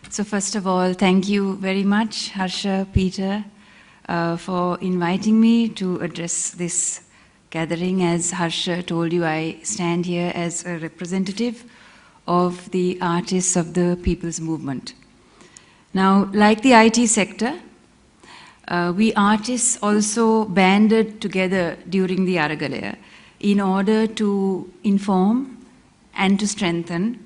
So first of all, thank you very much, Harsha, Peter, for inviting me to address this gathering. As Harsha told you, I stand here as a representative of the artists of the People's Movement. Now, like the IT sector, we artists also banded together during the Aragalaya in order to inform and to strengthen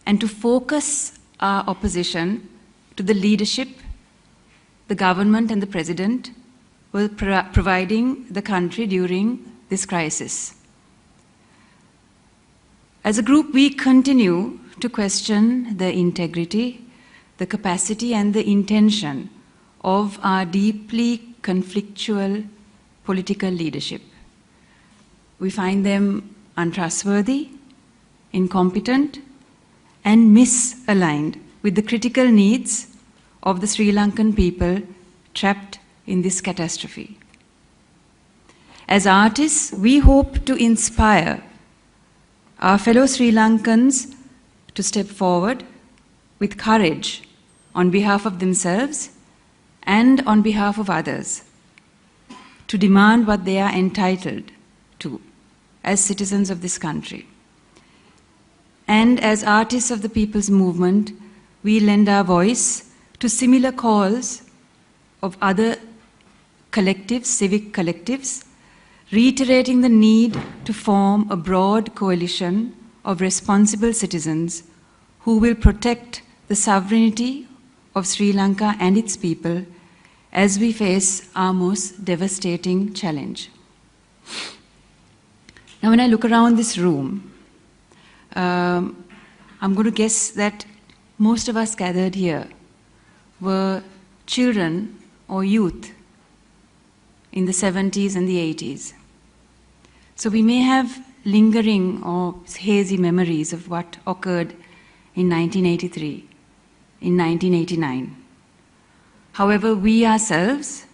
and to focus our opposition to the leadership, the government and the president were providing the country during this crisis. As a group, we continue to question the integrity, the capacity and the intention of our deeply conflictual political leadership. We find them untrustworthy, incompetent, and misaligned with the critical needs of the Sri Lankan people trapped in this catastrophe. As artists, we hope to inspire our fellow Sri Lankans to step forward with courage on behalf of themselves and on behalf of others, to demand what they are entitled to as citizens of this country. And as artists of the People's Movement, we lend our voice to similar calls of other collectives, civic collectives, reiterating the need to form a broad coalition of responsible citizens who will protect the sovereignty of Sri Lanka and its people as we face our most devastating challenge. Now, when I look around this room, I'm going to guess that most of us gathered here were children or youth in the 70s and the 80s. So we may have lingering or hazy memories of what occurred in 1983, in 1989. However, we ourselves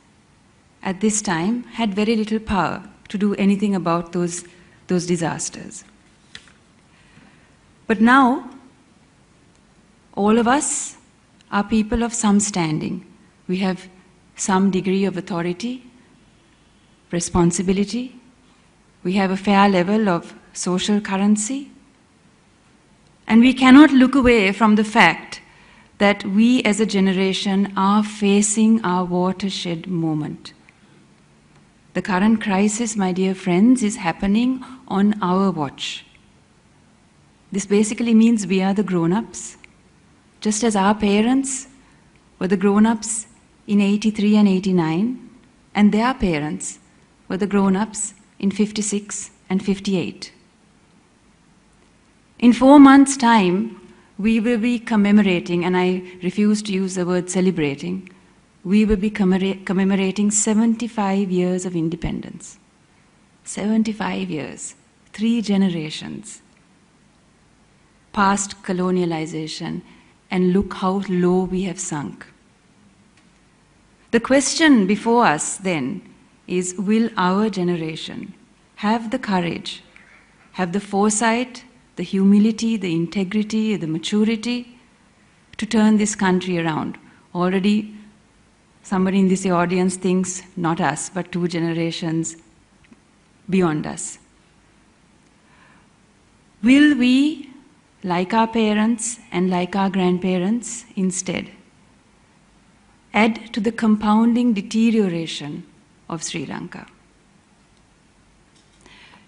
at this time had very little power to do anything about those disasters. But now, all of us are people of some standing. We have some degree of authority, responsibility. We have a fair level of social currency. And we cannot look away from the fact that we as a generation are facing our watershed moment. The current crisis, my dear friends, is happening on our watch. This basically means we are the grown-ups, just as our parents were the grown-ups in 83 and 89, and their parents were the grown-ups in 56 and 58. In 4 months' time, we will be commemorating, and I refuse to use the word celebrating, we will be commemorating 75 years of independence. 75 years, 3 generations. Past colonialization, and look how low we have sunk. The question before us then is, will our generation have the courage, have the foresight, the humility, the integrity, the maturity to turn this country around? Already somebody in this audience thinks not us, but 2 generations beyond us. Will we, like our parents and like our grandparents, instead add to the compounding deterioration of Sri Lanka?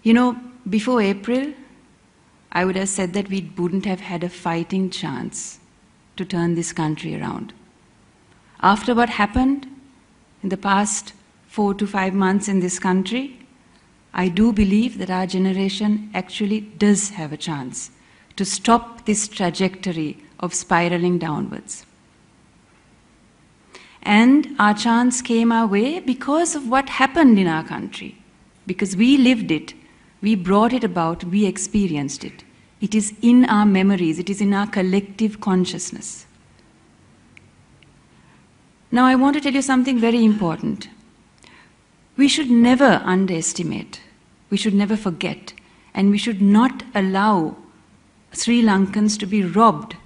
You know, before April, I would have said that we wouldn't have had a fighting chance to turn this country around. After what happened in the past 4 to 5 months in this country, I do believe that our generation actually does have a chance to stop this trajectory of spiraling downwards. And our chance came our way because of what happened in our country, because we lived it, we brought it about, we experienced it. It is in our memories, it is in our collective consciousness. Now I want to tell you something very important. We should never underestimate, we should never forget, and we should not allow Sri Lankans to be robbed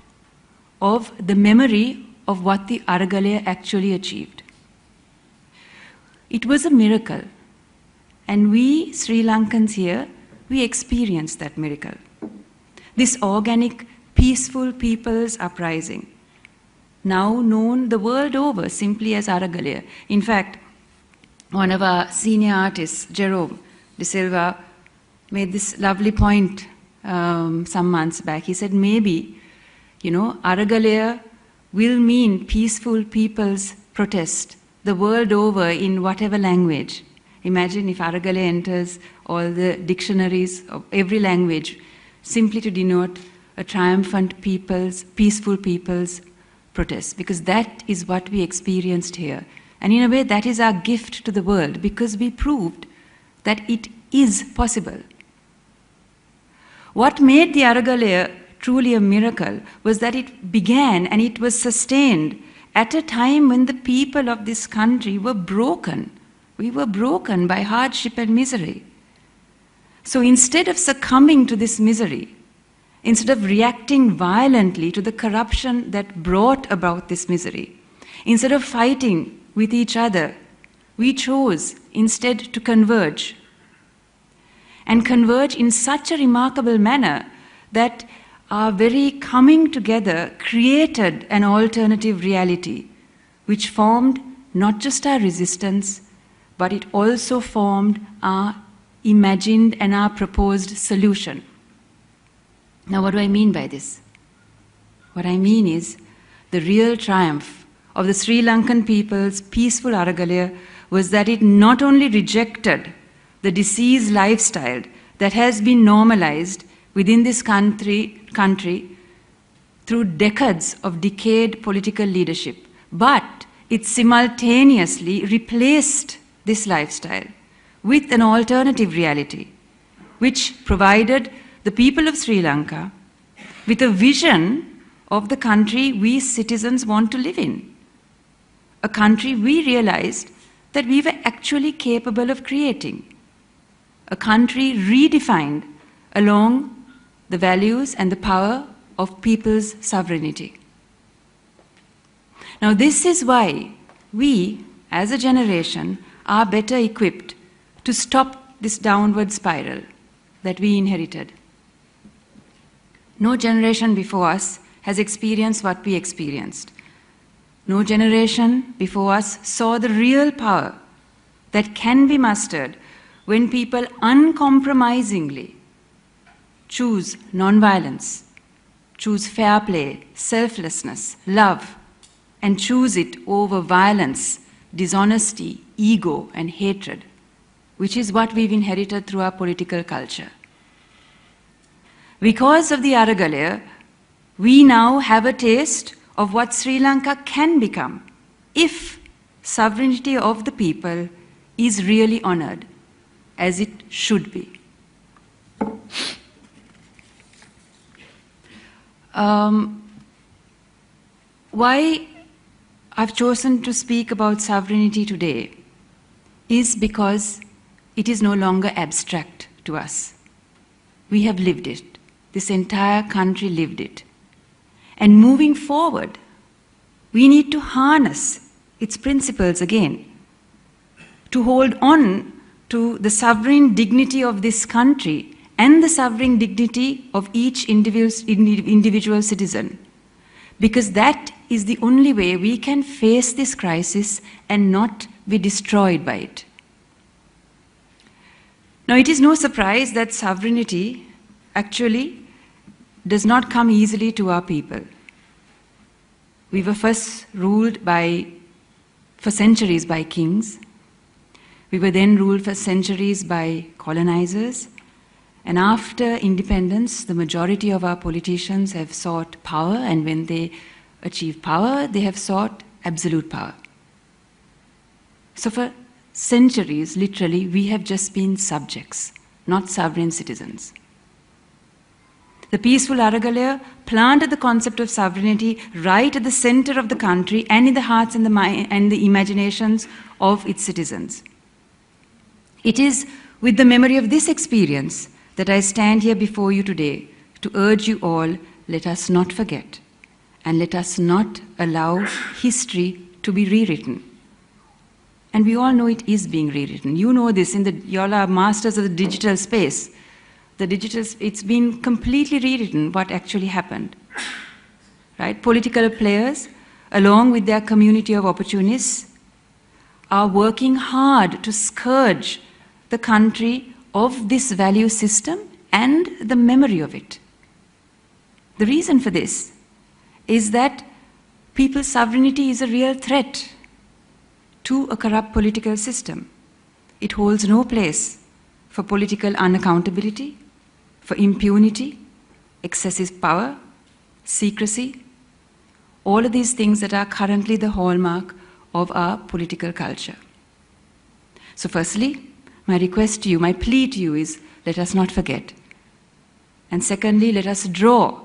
of the memory of what the Aragalaya actually achieved. It was a miracle, and we Sri Lankans here, we experienced that miracle. This organic, peaceful people's uprising, now known the world over simply as Aragalaya. In fact, one of our senior artists, Jerome De Silva, made this lovely point some months back. He said, maybe, Aragalaya will mean peaceful people's protest the world over in whatever language. Imagine if Aragalaya enters all the dictionaries of every language simply to denote a triumphant people's, peaceful people's protest, because that is what we experienced here. And in a way, that is our gift to the world, because we proved that it is possible. What made the Aragalaya truly a miracle was that it began and it was sustained at a time when the people of this country were broken. We were broken by hardship and misery. So instead of succumbing to this misery, instead of reacting violently to the corruption that brought about this misery, instead of fighting with each other, we chose instead to converge. And converge in such a remarkable manner that our very coming together created an alternative reality, which formed not just our resistance, but it also formed our imagined and our proposed solution. Now, what do I mean by this? What I mean is the real triumph of the Sri Lankan people's peaceful Aragalaya was that it not only rejected the diseased lifestyle that has been normalized within this country through decades of decayed political leadership, but it simultaneously replaced this lifestyle with an alternative reality, which provided the people of Sri Lanka with a vision of the country we citizens want to live in. A country we realized that we were actually capable of creating. A country redefined along the values and the power of people's sovereignty. Now, this is why we, as a generation, are better equipped to stop this downward spiral that we inherited. No generation before us has experienced what we experienced. No generation before us saw the real power that can be mustered when people uncompromisingly choose nonviolence, choose fair play, selflessness, love, and choose it over violence, dishonesty, ego, and hatred, which is what we've inherited through our political culture. Because of the Aragalaya, we now have a taste of what Sri Lanka can become if sovereignty of the people is really honored, as it should be. Why I've chosen to speak about sovereignty today is because it is no longer abstract to us. We have lived it. This entire country lived it. And moving forward, we need to harness its principles again, to hold on to the sovereign dignity of this country and the sovereign dignity of each individual citizen, because that is the only way we can face this crisis and not be destroyed by it. Now, it is no surprise that sovereignty actually does not come easily to our people. We were first ruled for centuries by kings. We were then ruled for centuries by colonizers. And after independence, the majority of our politicians have sought power, and when they achieve power, they have sought absolute power. So for centuries, literally, we have just been subjects, not sovereign citizens. The peaceful Aragalaya planted the concept of sovereignty right at the center of the country and in the hearts and the imaginations of its citizens. It is with the memory of this experience that I stand here before you today to urge you all, let us not forget, and let us not allow history to be rewritten. And we all know it is being rewritten. You know this, you all are masters of the digital space. It's been completely rewritten what actually happened. Right? Political players, along with their community of opportunists, are working hard to scourge the country of this value system and the memory of it. The reason for this is that people's sovereignty is a real threat to a corrupt political system. It holds no place for political unaccountability, for impunity, excessive power, secrecy, all of these things that are currently the hallmark of our political culture. So firstly, my request to you, my plea to you is, let us not forget. And secondly, let us draw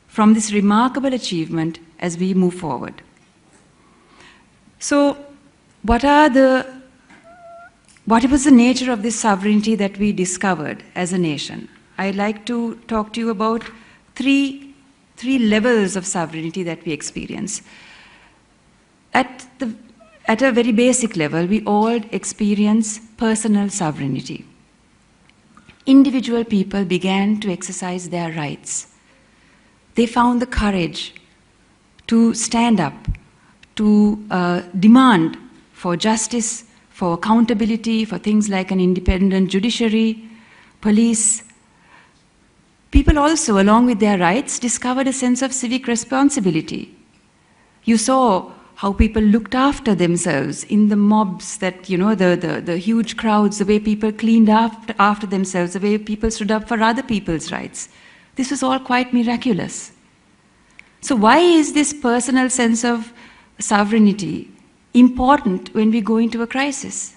from this remarkable achievement as we move forward. So, what was the nature of this sovereignty that we discovered as a nation? I'd like to talk to you about three levels of sovereignty that we experience. At a very basic level, we all experience personal sovereignty. Individual people began to exercise their rights. They found the courage to stand up, to demand for justice, for accountability, for things like an independent judiciary, police. People also, along with their rights, discovered a sense of civic responsibility. You saw how people looked after themselves in the mobs, that, the huge crowds, the way people cleaned after themselves, the way people stood up for other people's rights. This was all quite miraculous. So why is this personal sense of sovereignty important when we go into a crisis?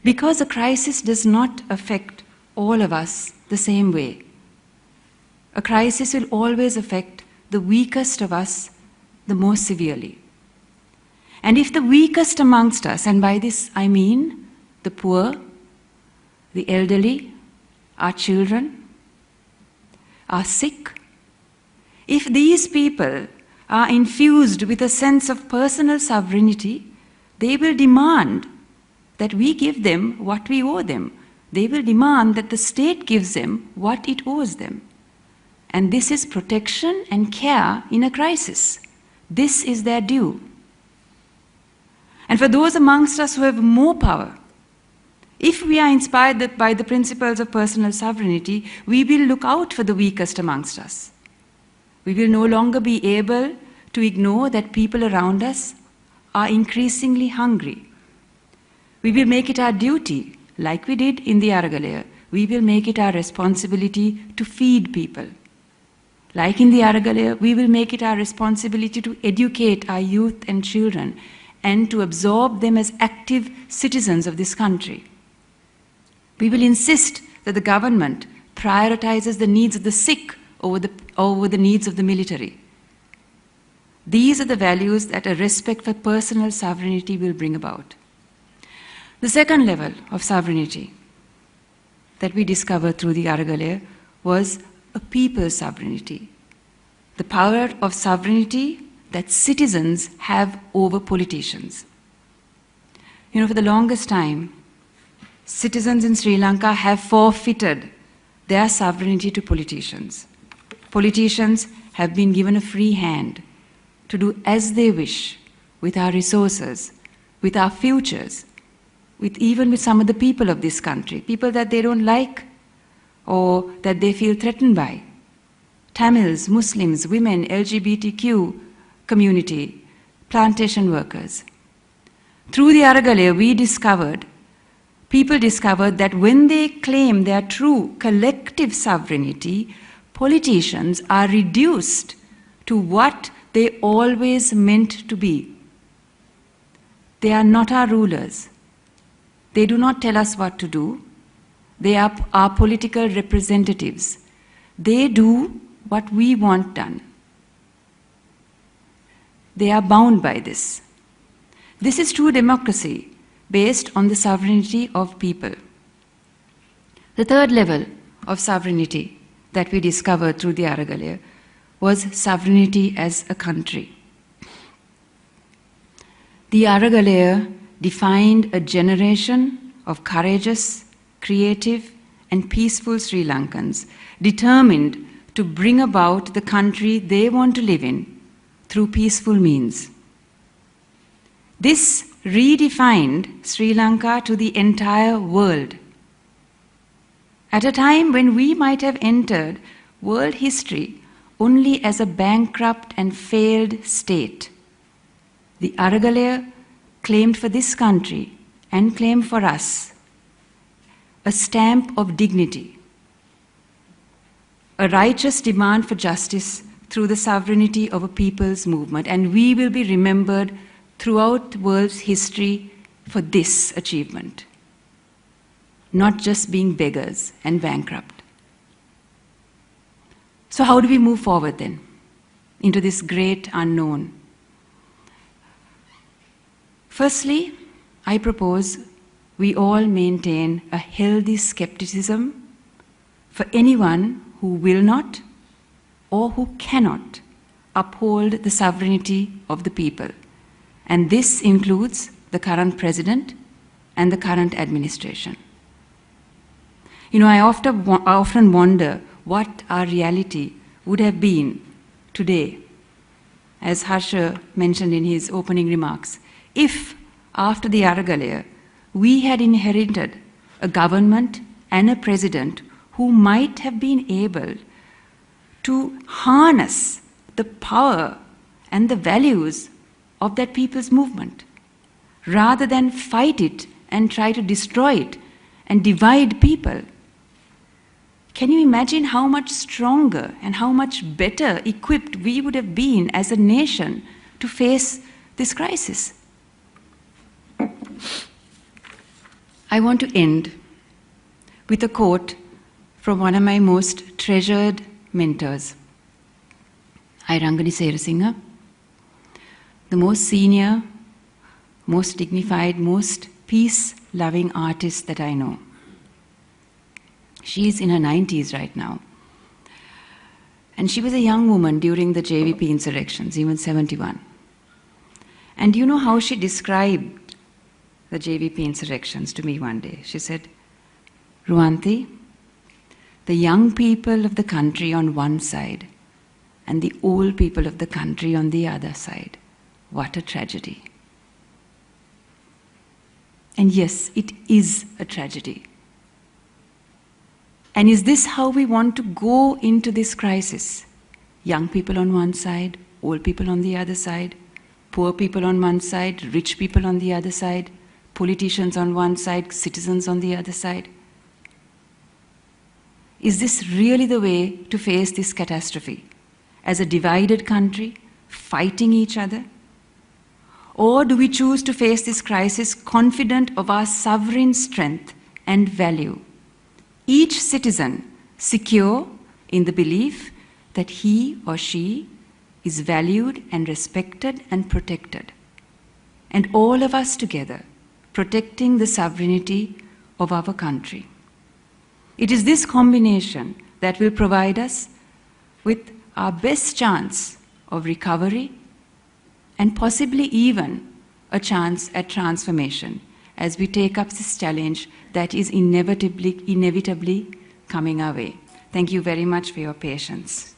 Because a crisis does not affect all of us the same way. A crisis will always affect the weakest of us the most severely. And if the weakest amongst us, and by this I mean the poor, the elderly, our children, are sick, if these people are infused with a sense of personal sovereignty, they will demand that we give them what we owe them. They will demand that the state gives them what it owes them. And this is protection and care in a crisis. This is their due. And for those amongst us who have more power, if we are inspired by the principles of personal sovereignty, we will look out for the weakest amongst us. We will no longer be able to ignore that people around us are increasingly hungry. We will make it our duty, like we did in the Aragalaya, we will make it our responsibility to feed people. Like in the Aragalaya, we will make it our responsibility to educate our youth and children and to absorb them as active citizens of this country. We will insist that the government prioritizes the needs of the sick over the needs of the military. These are the values that a respect for personal sovereignty will bring about. The second level of sovereignty that we discovered through the Aragalaya was a people's sovereignty, the power of sovereignty that citizens have over politicians. For the longest time, citizens in Sri Lanka have forfeited their sovereignty to politicians. Politicians have been given a free hand to do as they wish with our resources, with our futures, even with some of the people of this country, people that they don't like or that they feel threatened by. Tamils, Muslims, women, LGBTQ community, plantation workers. Through the Aragalaya, people discovered that when they claim their true collective sovereignty, politicians are reduced to what they always meant to be. They are not our rulers. They do not tell us what to do. They are our political representatives. They do what we want done. They are bound by this. This is true democracy based on the sovereignty of people. The third level of sovereignty that we discovered through the Aragalaya was sovereignty as a country. The Aragalaya defined a generation of courageous, creative, and peaceful Sri Lankans determined to bring about the country they want to live in through peaceful means. This redefined Sri Lanka to the entire world. At a time when we might have entered world history only as a bankrupt and failed state, the Aragalaya claimed for this country and claimed for us a stamp of dignity, a righteous demand for justice through the sovereignty of a people's movement, and we will be remembered throughout the world's history for this achievement, not just being beggars and bankrupt. So how do we move forward then into this great unknown? Firstly, I propose we all maintain a healthy skepticism for anyone who will not or who cannot uphold the sovereignty of the people. And this includes the current president and the current administration. You know, I often wonder what our reality would have been today, as Harsha mentioned in his opening remarks, if after the Aragalaya we had inherited a government and a president who might have been able to harness the power and the values of that people's movement, rather than fight it and try to destroy it and divide people. Can you imagine how much stronger and how much better equipped we would have been as a nation to face this crisis? I want to end with a quote from one of my most treasured mentors, Irangani Serasinga, the most senior, most dignified, most peace-loving artist that I know. She's in her 90s right now. And she was a young woman during the JVP insurrections, even 71. And do you know how she described the JVP insurrections to me one day? She said, Ruwanthi, the young people of the country on one side and the old people of the country on the other side. What a tragedy. And yes, it is a tragedy. And is this how we want to go into this crisis? Young people on one side, old people on the other side, poor people on one side, rich people on the other side, politicians on one side, citizens on the other side. Is this really the way to face this catastrophe? As a divided country, fighting each other? Or do we choose to face this crisis confident of our sovereign strength and value? Each citizen secure in the belief that he or she is valued and respected and protected. And all of us together protecting the sovereignty of our country. It is this combination that will provide us with our best chance of recovery and possibly even a chance at transformation as we take up this challenge that is inevitably coming our way. Thank you very much for your patience.